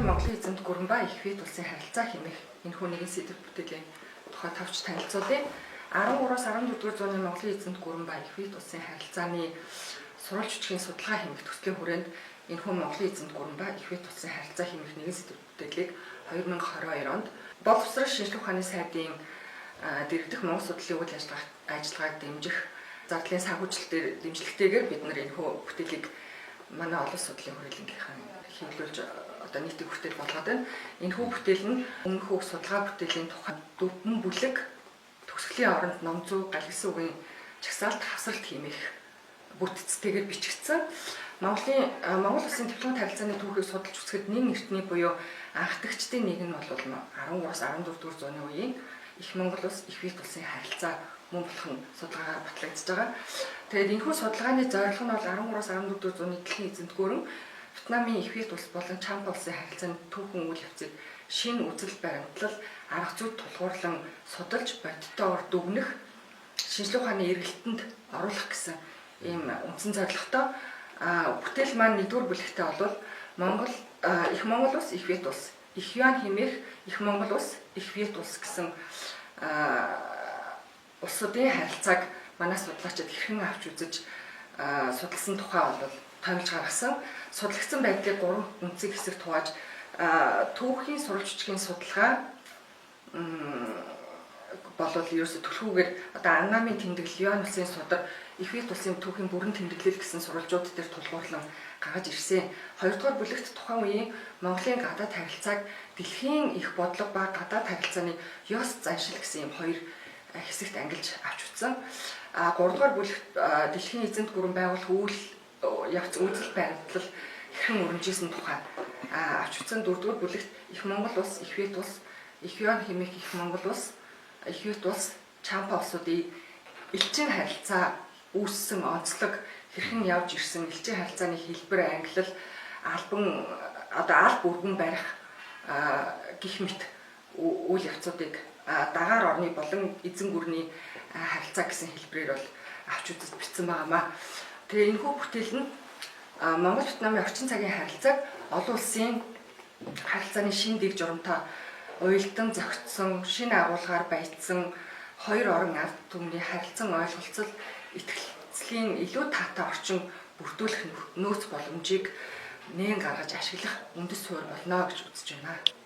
өнөөдөр Монголын эзэмт гүрэн ба их вет улсын харилцаа хэмээх энэхүү нэгэн сэдв бүтээлийн тухай товч танилцуулъя. 13-аас 14-р зууны Монголын эзэмт гүрэн ба их вет улсын харилцааны сурвалж бичгийн судалгаа хэмээх төслийн хүрээнд энэхүү Монголын эзэмт гүрэн ба их вет улсын харилцаа хэмээх нэгэн сэдв бүтээлийг 2022 онд боловсрол шинжилгээ ухааны сайдын дэргэдэх Монгол судлалын үйл ажиллагааг дэмжих зардлын санхүүжилтээр дэмжлэгтэйгээр бид нар энэхүү бүтээлийг манай олон судлалын хүрээлэнгийнхэн хэвлүүлж одоо нийтийн бүтээл болгоод байна. Энэхүү бүтээл нь өмнөхөө судалгаа бүтээлийн тухай дөрвөн бүлэг төгсгөлийн оронд ном зүй галгисан үгийн жагсаалт хавсралт хэмээх бүтцтэйгээр бичигдсэн. Монгол улсын дипломат харилцааны түүхийг судалж үзэхэд нэг эртний буюу анхдагчдын нэг нь бол 13-аас 14-р зууны үеийн их Монгол улс их вет улсын харилцаа мөн болох нь судалгаагаар батлагдж байгаа. Тэгээд энэхүү судалгааны зорилго нь бол 13-аас 14-р зууны дэлхийн эзэмт гүрэн Вьетнамын их вет улс болон Чампа улсын харилцааны түүхэн үйл явцыг шинэ үзэл баримтлал арга зүйд тулгуурлан судалж бодитоор дүгнэх шинжилгээ ухааны эргэлтэнд оруулах гэсэн ийм үндсэн зорилготой бүтээл маань нэгдүгээр бүлэгтээ бол Монгол их Монгол улс их вет улс их юан хэмээх их Монгол улс их вет улс гэсэн улсуудын харилцааг манай судлаачид хэрхэн авч үзэж судалсан тухай бол томилж гаргасан. Судлагдсан байдлыг 3 үндсэн хэсэгт хувааж түүхийн сурвалж бичгийн судалгаа болвол ерөөсө төлхүүгээр одоо Аннамын тэмдэглэл юан улсын судар их вет улсын түүхийн бүрэн тэмдэглэл гэсэн сурвалжууд дээр тулгуурлан гаргаж ирсэн. Хоёрдугаар бүлэгт тухайн үеийн Монголын гадаад харилцааг дэлхийн их бодлого ба гадаад харилцааны ёс заншил гэсэн ийм хоёр хэсэгт ангилж авч үзсэн. Гуравдугаар бүлэгт дэлхийн эзэмт гүрэн байгуулах үйл явц үзэл баримтлал хэрхэн өрнөжсэн тухай авч үзсэн. Дөрөвдүгээр бүлэгт их Монгол улс их вет улс их юан хэмээх их Монгол улс их вет улс Чампа улсуудын элчин харилцаа үүссэн онцлог хэрхэн явж ирсэн элчин харилцааны хэлбэр ангилал албан одоо аль бүргэн барих гих мэт үйл явцуудыг дагаар орны болон эзэн гүрний харилцаа гэсэн хэлбэрээр бол авч үзэж бичсэн байгаамаа. Тэгээ энэхүү бүтээл нь Монгол Вьетнамын орчин цагийн харилцааг олон улсын харилцааны шин дэг журамтай уялдан зохицсон, шинэ агуулгаар баяжсан хоёр орон ард түмний харилцан ойлголцол итгэлцлийн илүү таатай орчин бүрдүүлэх нөөц боломжийг нээн гаргаж ашиглах үндэс суурь болно гэж үзэж байна.